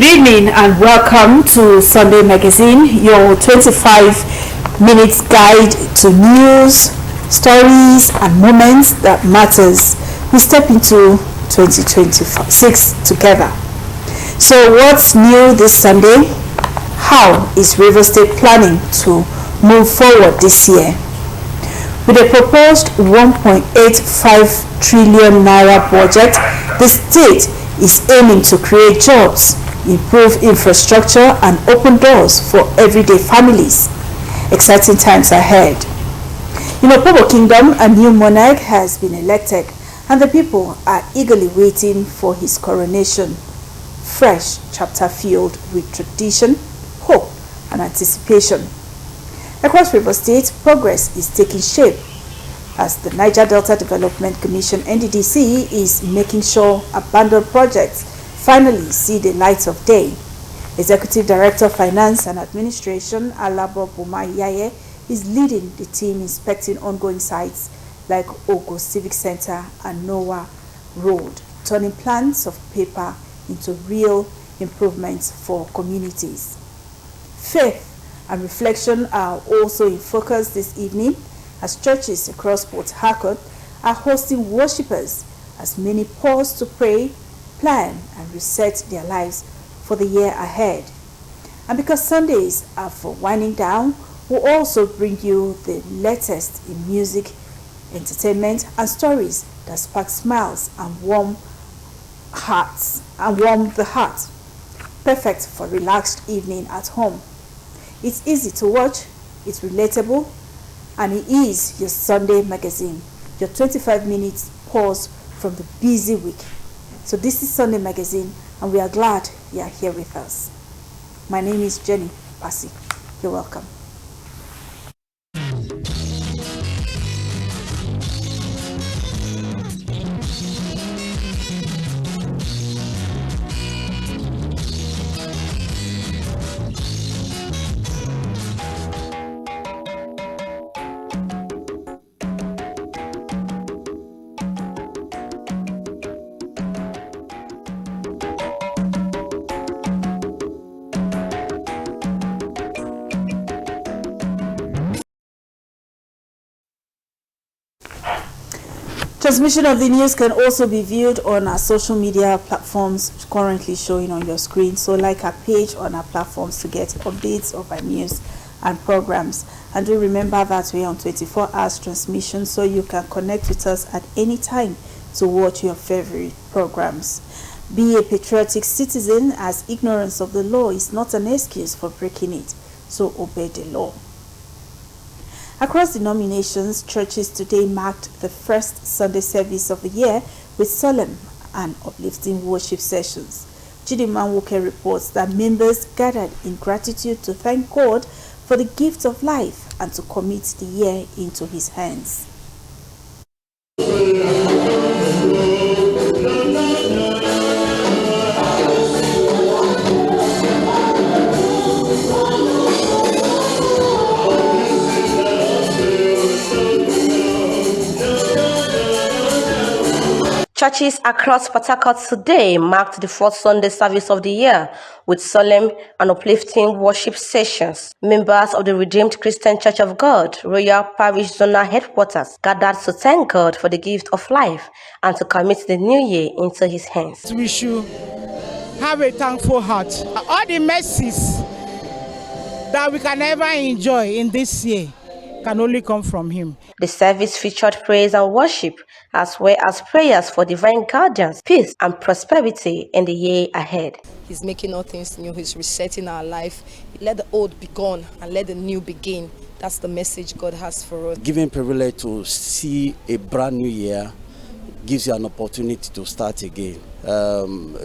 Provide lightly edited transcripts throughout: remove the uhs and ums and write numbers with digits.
Good evening and welcome to Sunday Magazine, your 25 minutes guide to news, stories and moments that matters. We step into 2026 together. So what's new this Sunday? How is Rivers State planning to move forward this year? With a proposed 1.85 trillion naira budget, the state is aiming to create jobs, improve infrastructure and open doors for everyday families. Exciting times ahead. In Opobo Kingdom, a new monarch has been elected and the people are eagerly waiting for his coronation. Fresh chapter filled with tradition, hope and anticipation. Across Rivers State, progress is taking shape as the Niger Delta Development Commission NDDC is making sure abandoned projects finally see the light of day. Executive Director of Finance and Administration Alabo Bumayaye is leading the team inspecting ongoing sites like Ogo Civic Center and Noah Road, turning plans of paper into real improvements for communities. Faith and reflection are also in focus this evening as churches across Port Harcourt are hosting worshippers as many pause to pray, plan and reset their lives for the year ahead. And because Sundays are for winding down, we'll also bring you the latest in music, entertainment and stories that spark smiles and warm the heart. Perfect for relaxed evening at home. It's easy to watch, it's relatable, and it is your Sunday magazine, your 25 minutes pause from the busy week. So this is Sunday Magazine, and we are glad you are here with us. My name is Jenny Basi. You're welcome. Transmission of the news can also be viewed on our social media platforms currently showing on your screen. So like our page on our platforms to get updates of our news and programs. And do remember that we are on 24 hours transmission, so you can connect with us at any time to watch your favorite programs. Be a patriotic citizen, as ignorance of the law is not an excuse for breaking it. So obey the law. Across denominations, churches today marked the first Sunday service of the year with solemn and uplifting worship sessions. Chidinma Nwoke reports that members gathered in gratitude to thank God for the gift of life and to commit the year into His hands. Churches across Port Harcourt today marked the fourth Sunday service of the year with solemn and uplifting worship sessions. Members of the Redeemed Christian Church of God, Royal Parish Zonal Headquarters, gathered to thank God for the gift of life and to commit the new year into His hands. We should have a thankful heart. All the mercies that we can ever enjoy in this year can only come from Him. The service featured praise and worship, as well as prayers for divine guidance, peace, and prosperity in the year ahead. He's making all things new. He's resetting our life. Let the old be gone and let the new begin. That's the message God has for us. Giving privilege to see a brand new year gives you an opportunity to start again.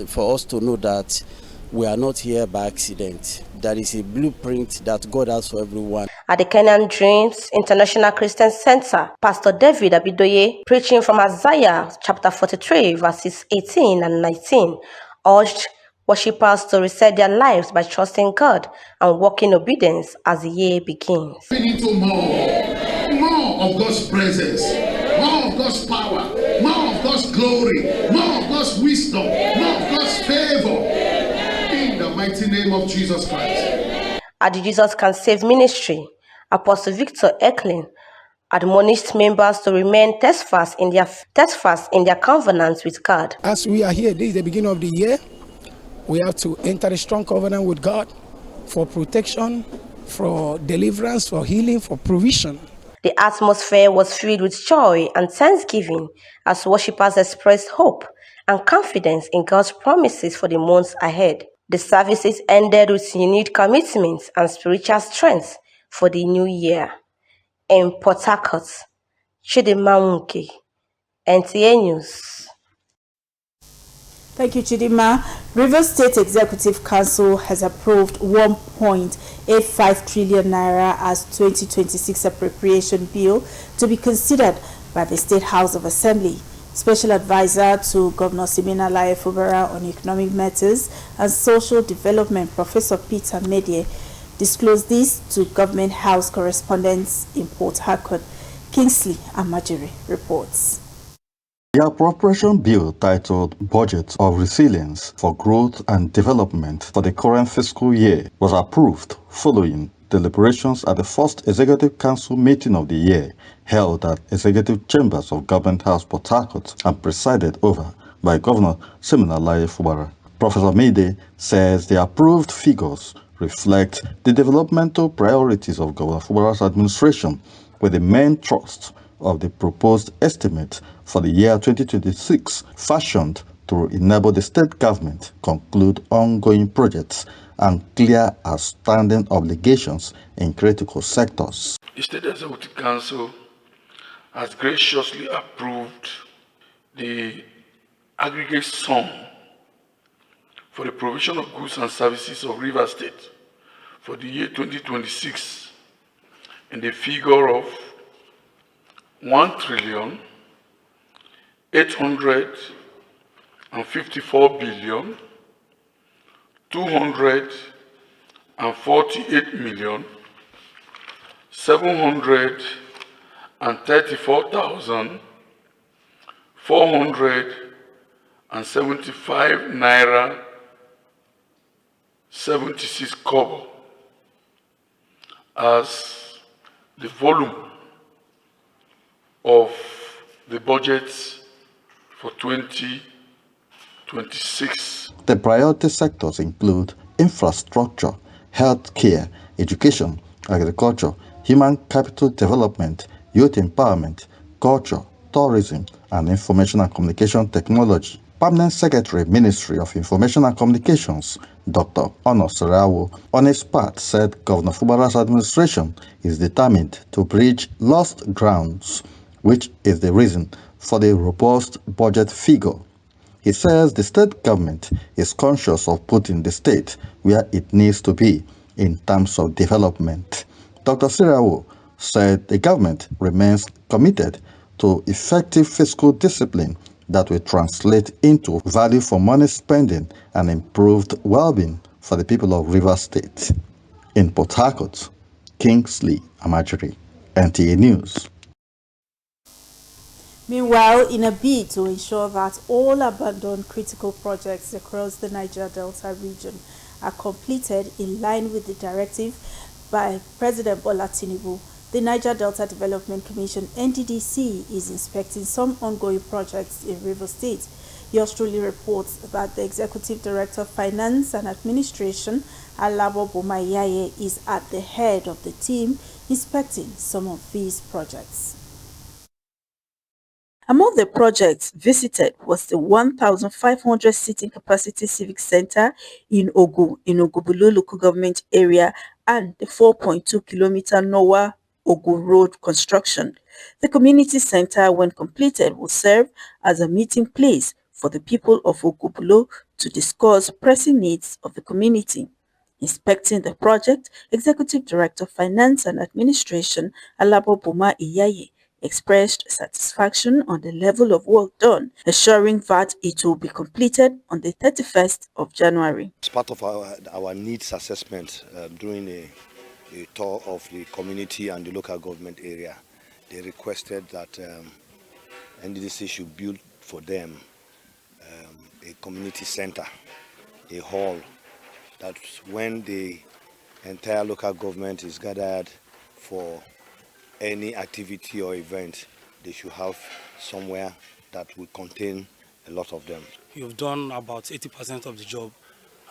For us to know that we are not here by accident. There is a blueprint that God has for everyone. At the Kenyan Dreams International Christian Center, Pastor David Abidoye, preaching from Isaiah chapter 43, verses 18 and 19, urged worshippers to reset their lives by trusting God and walk in obedience as the year begins. We need to more of God's presence, more of God's power, more of God's glory, more of God's wisdom, more of God's favor. In the mighty name of Jesus Christ. At the Jesus Can Save ministry, Apostle Victor Eklund admonished members to remain steadfast in their covenants with God. As we are here, this is the beginning of the year. We have to enter a strong covenant with God for protection, for deliverance, for healing, for provision. The atmosphere was filled with joy and thanksgiving as worshippers expressed hope and confidence in God's promises for the months ahead. The services ended with renewed commitment and spiritual strength for the new year. In Port Harcourt, Chidinma Nwuke, NTA News. Thank you, Chidinma. Rivers State Executive Council has approved 1.85 trillion naira as 2026 appropriation bill to be considered by the State House of Assembly. Special Advisor to Governor Siminalayi Fubara on Economic Matters and Social Development, Professor Peter Medie, disclosed this to Government House correspondents in Port Harcourt. Kingsley Amajiri reports. The appropriation bill titled Budget of Resilience for Growth and Development for the current fiscal year was approved following deliberations at the first Executive Council meeting of the year held at Executive Chambers of Government House Port Harcourt and presided over by Governor Siminalayi Fubara. Professor Medie says the approved figures reflect the developmental priorities of Governor Fubara's administration, with the main thrust of the proposed estimate for the year 2026 fashioned to enable the state government conclude ongoing projects and clear outstanding obligations in critical sectors. The State Executive Council has graciously approved the aggregate sum for the provision of goods and services of Rivers State for the year 2026 in the figure of 1,248,234,734,475 naira 76 kobo as the volume of the budget for 2026. The priority sectors include infrastructure, healthcare, education, agriculture, human capital development, youth empowerment, culture, tourism, and information and communication technology. Permanent Secretary, Ministry of Information and Communications, Dr. Ono Serawo, on his part said Governor Fubara's administration is determined to bridge lost grounds, which is the reason for the robust budget figure. He says the state government is conscious of putting the state where it needs to be in terms of development. Dr. Serawo said the government remains committed to effective fiscal discipline that will translate into value for money spending and improved well-being for the people of Rivers State. In Port Harcourt, Kingsley Amajiri, NTA News. Meanwhile, in a bid to ensure that all abandoned critical projects across the Niger Delta region are completed in line with the directive by President Bola Tinubu, the Niger Delta Development Commission (NDDC) is inspecting some ongoing projects in Rivers State. Yours truly reports that the Executive Director of Finance and Administration, Alabo Bomayaye, is at the head of the team inspecting some of these projects. Among the projects visited was the 1,500 seating capacity civic center in Ogubulu local government area and the 4.2-kilometer Noah Ogun Road construction. The community center, when completed, will serve as a meeting place for the people of Ogubulu to discuss pressing needs of the community. Inspecting the project, Executive Director of Finance and Administration, Alabo Boma Iyaye, expressed satisfaction on the level of work done, assuring that it will be completed on the 31st of January. As part of our needs assessment during a tour of the community and the local government area, they requested that NDDC should build for them a community center, a hall that when the entire local government is gathered for any activity or event, they should have somewhere that will contain a lot of them. You've done about 80% of the job,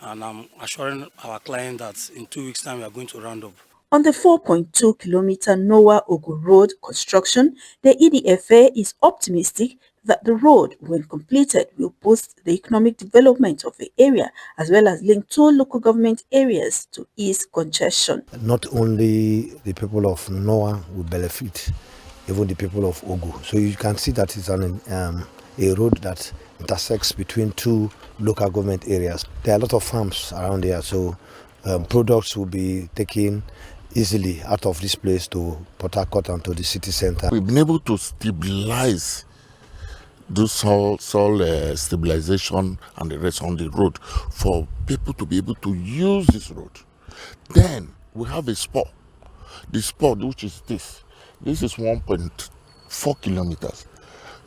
and I'm assuring our client that in 2 weeks' time we are going to round up. On the 4.2-kilometer Noah Ogu Road construction, the EDFA is optimistic that the road, when completed, will boost the economic development of the area as well as link two local government areas to ease congestion. Not only the people of Noah will benefit, even the people of Ogu. So you can see that it's a road that intersects between two local government areas. There are a lot of farms around here, so products will be taken easily out of this place to Port Harcourt and to the city center. We've been able to stabilize, do soil stabilization and the rest on the road for people to be able to use this road. Then we have a spur. The spur, which is this. This is 1.4 kilometers.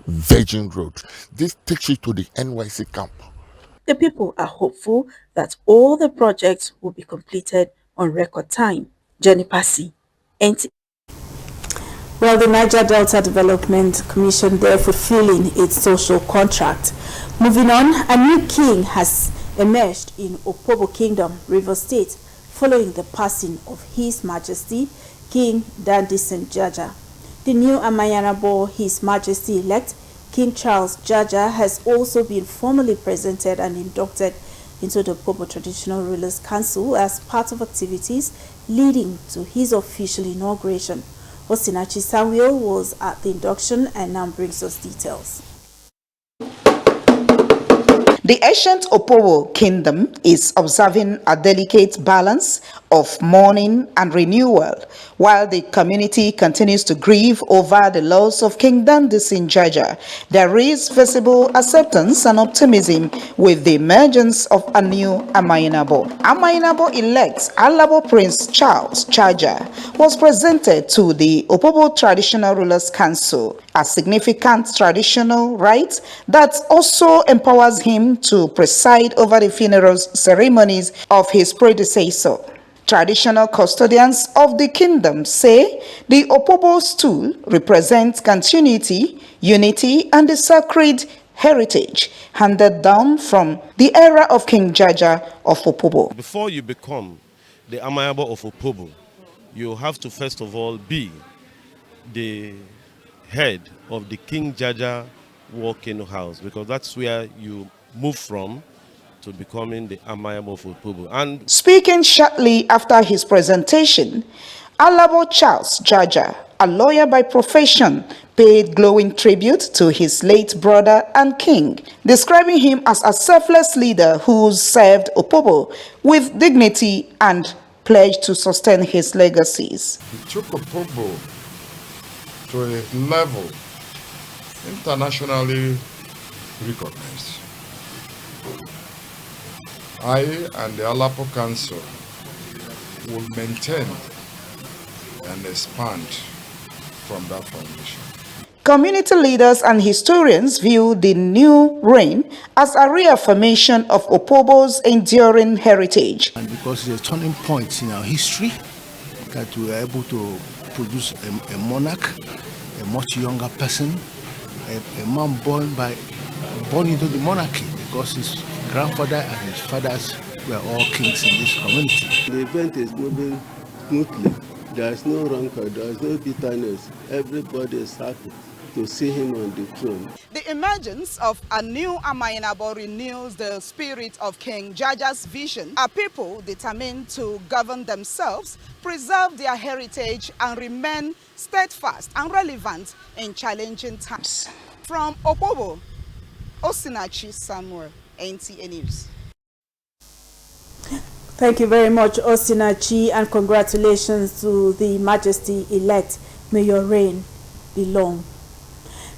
Virgin Road. This takes you to the NYC camp. The people are hopeful that all the projects will be completed on record time. Jenny Passy, NT. Well, the Niger Delta Development Commission, they're fulfilling its social contract. Moving on, a new king has emerged in Opobo Kingdom, Rivers State, following the passing of His Majesty King Dandison Jaja. The new Amayanabo His Majesty-elect King Charles Jaja has also been formally presented and inducted into the Opobo Traditional Rulers Council as part of activities leading to his official inauguration. Osinachi Samuel was at the induction and now brings us details. The ancient Opobo Kingdom is observing a delicate balance of mourning and renewal, while the community continues to grieve over the loss of King Dandison Jaja. There is visible acceptance and optimism with the emergence of a new Amayanabo. Amayanabo-elect Alabo Prince Charles Jaja was presented to the Opobo Traditional Rulers Council, a significant traditional rite that also empowers him to preside over the funeral ceremonies of his predecessor. Traditional custodians of the kingdom say the Opobo stool represents continuity, unity, and the sacred heritage handed down from the era of King Jaja of Opobo. Before you become the Amayabo of Opobo, you have to first of all be the head of the King Jaja Walking House, because that's where you move from to becoming the Amayabo of Opobo. And speaking shortly after his presentation, Alabo Charles Jaja, a lawyer by profession, paid glowing tribute to his late brother and king, describing him as a selfless leader who served Opobo with dignity and pledged to sustain his legacies. He took Opobo to a level internationally recognized. I and the Alapo Council will maintain and expand from that foundation. Community leaders and historians view the new reign as a reaffirmation of Opobo's enduring heritage. And because it's a turning point in our history, that we are able to produce a monarch, a much younger person, a man born into the monarchy, because his grandfather and his fathers were all kings in this community. The event is moving smoothly. There is no rancor, there is no bitterness. Everybody is happy to see him on the throne. The emergence of a new Amayanabo renews the spirit of King Jaja's vision. A people determined to govern themselves, preserve their heritage, and remain steadfast and relevant in challenging times. From Opobo, Osinachi Samuel, NTA News. Thank you very much, Osinachi, and congratulations to the Majesty-elect. May your reign be long.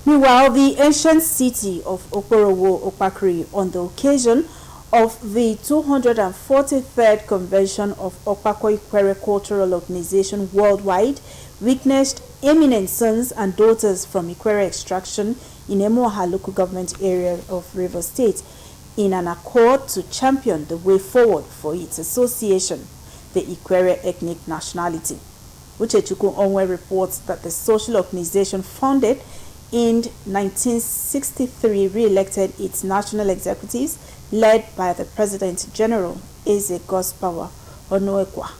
Meanwhile, the ancient city of Okorowo Okpakiri, on the occasion of the 243rd Convention of Okpako Ikwere Cultural Organization Worldwide, witnessed eminent sons and daughters from Ikwere extraction in Emoha local government area of Rivers State. in an accord to champion the way forward for its association, the Ikwere ethnic nationality. Uchechukwu Onwe reports that the social organization founded in 1963 re-elected its national executives led by the President General Eze Gospower Onuekwa.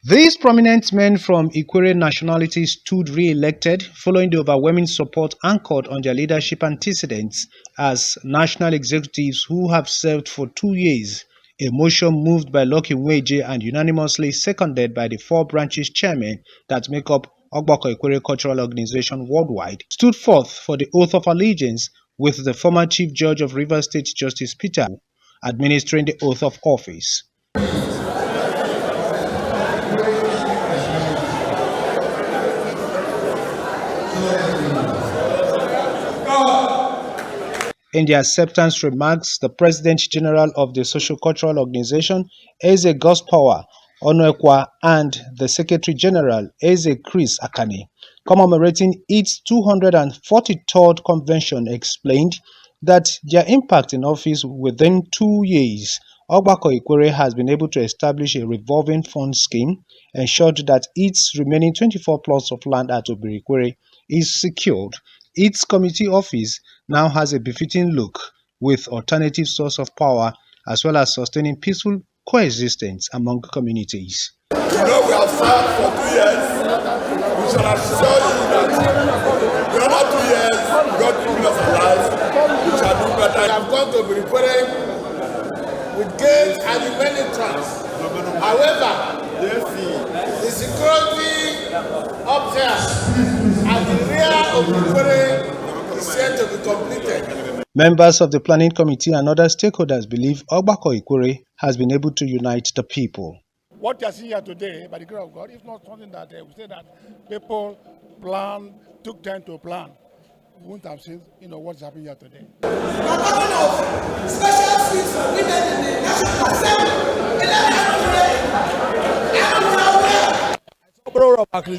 These prominent men from Ikwere nationality stood re-elected following the overwhelming support anchored on their leadership antecedents as national executives who have served for 2 years, a motion moved by Lucky Nweje and unanimously seconded by the 4 branches chairmen that make up Ogbako Ikwere Cultural Organization worldwide, stood forth for the oath of allegiance with the former Chief Judge of Rivers State Justice Peter administering the oath of office. In the acceptance remarks, the President General of the Socio-Cultural Organization, Eze Gospower Onuekwa, and the Secretary General, Eze Chris Akani, commemorating its 243rd convention, explained that their impact in office within 2 years, Ogbako Ikwere has been able to establish a revolving fund scheme, ensured that its remaining 24 plots of land at Obirikwere is secured. Its committee office now has a befitting look with alternative source of power as well as sustaining peaceful coexistence among communities. You know we have served for 2 years. We shall assure you that the other 2 years God keep us alive. We shall do better. We have gone to Obirikwere with gains and in many tracks. However, the security up there and the rear of Ikwere is yet to be completed. Members of the planning committee and other stakeholders believe Ogbako Ikwere has been able to unite the people. What you are seeing here today, by the grace of God, is not something that we say that people took time to plan. We wouldn't have seen, what's happening here today. We are talking of special seats for women in the National Assembly.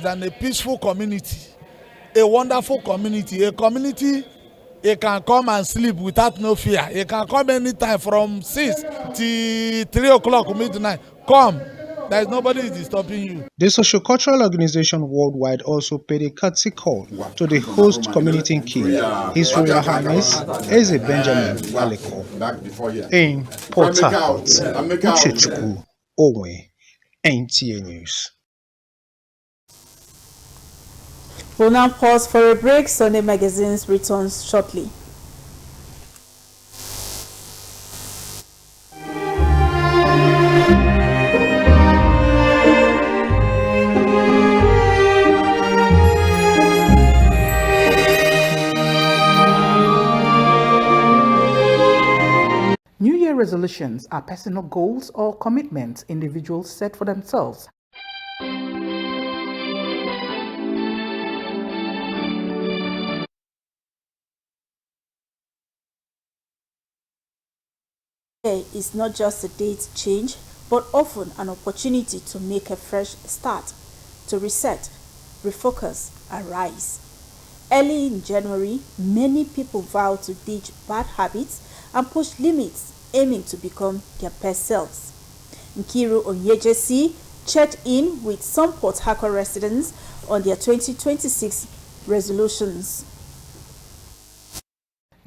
Than a peaceful community, a wonderful community, a community you can come and sleep without no fear. You can come anytime from 6 to 3 o'clock midnight. Come. There is nobody disturbing you. The Socio-Cultural Organization worldwide also paid a courtesy call to the host community king, His Royal Highness Eze Benjamin Aleko, in Port Harcourt. Uchechukwu Onwe, NTA News. We'll now pause for a break. Sunday Magazine's returns shortly. New Year resolutions are personal goals or commitments individuals set for themselves. Is not just a date change, but often an opportunity to make a fresh start, to reset, refocus, and rise. Early in January, many people vow to ditch bad habits and push limits, aiming to become their best selves. Nkiru Onyejesi checked in with some Port Harcourt residents on their 2026 resolutions.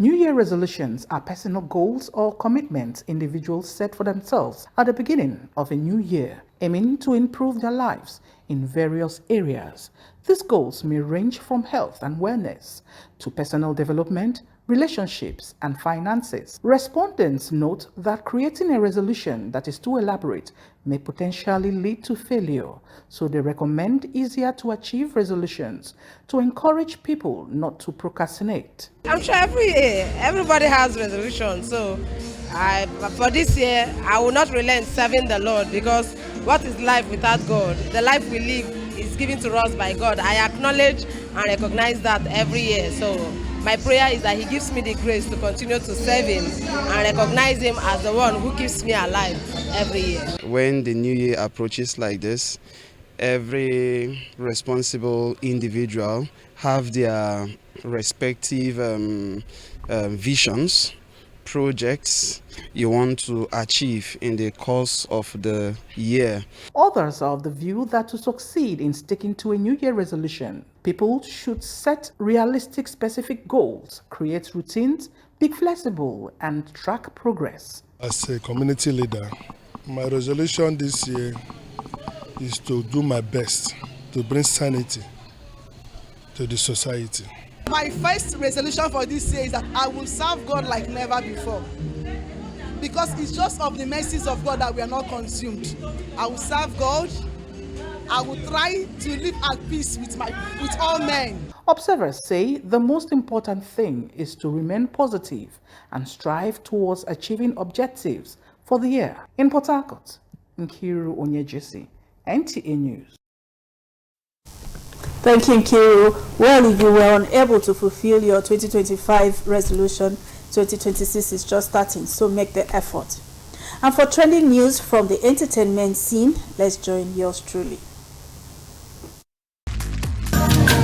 New Year resolutions are personal goals or commitments individuals set for themselves at the beginning of a new year, aiming to improve their lives in various areas. These goals may range from health and wellness to personal development, relationships, and finances. Respondents note that creating a resolution that is too elaborate may potentially lead to failure, so they recommend easier to achieve resolutions to encourage people not to procrastinate. I'm sure every year everybody has resolutions, so for this year I will not relent serving the Lord, because what is life without God? The life we live is given to us by God. I acknowledge and recognize that every year, so my prayer is that he gives me the grace to continue to serve him and recognize him as the one who keeps me alive every year. When the new year approaches like this, every responsible individual have their respective visions, projects you want to achieve in the course of the year. Others are of the view that to succeed in sticking to a New Year resolution, people should set realistic specific goals, create routines, be flexible, and track progress. As a community leader, my resolution this year is to do my best to bring sanity to the society. My first resolution for this year is that I will serve God like never before. Because it's just of the mercies of God that we are not consumed. I will serve God. I will try to live at peace with all men. Observers say the most important thing is to remain positive and strive towards achieving objectives for the year. In Port Harcourt, Nkiru Onyejisi, NTA News. Thank you, Nkiru. Well, if you were unable to fulfill your 2025 resolution, 2026 is just starting, so make the effort. And for trending news from the entertainment scene, let's join yours truly.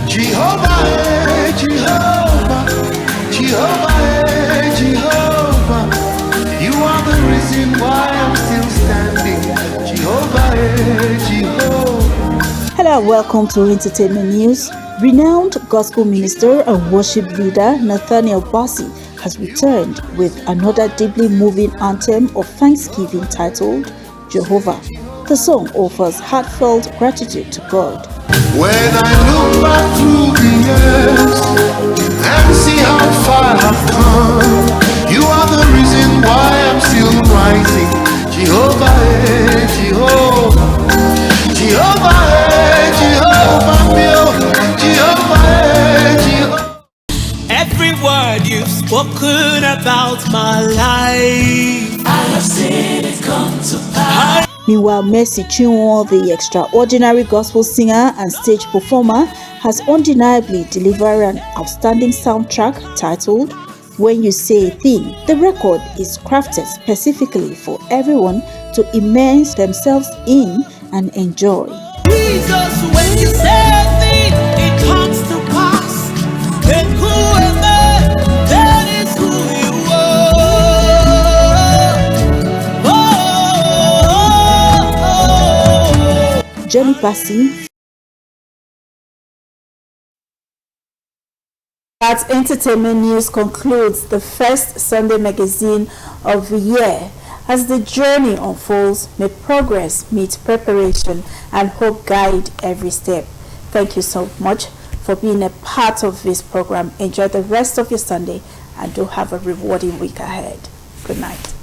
Jehovah, Jehovah, Jehovah, Jehovah, you are the reason why I'm still standing. Jehovah, Jehovah. Hello and welcome to Entertainment News. Renowned gospel minister and worship leader Nathaniel Bassey has returned with another deeply moving anthem of thanksgiving titled Jehovah. The song offers heartfelt gratitude to God. When I look back through the years and see how far I've come, you are the reason why I'm still rising. Jehovah, Jehovah, Jehovah, Jehovah, Jehovah, Jehovah. Every word you've spoken about my life, I have seen it come to pass. Meanwhile, Mercy Chinwo, the extraordinary gospel singer and stage performer, has undeniably delivered an outstanding soundtrack titled When You Say a Thing. The record is crafted specifically for everyone to immerse themselves in and enjoy. Jesus, when you say a thing, it comes to pass. And whoever, that is who you are. Jenny Bassey. That entertainment news concludes the first Sunday magazine of the year. As the journey unfolds, may progress meet preparation and hope guide every step. Thank you so much for being a part of this program. Enjoy the rest of your Sunday and do have a rewarding week ahead. Good night.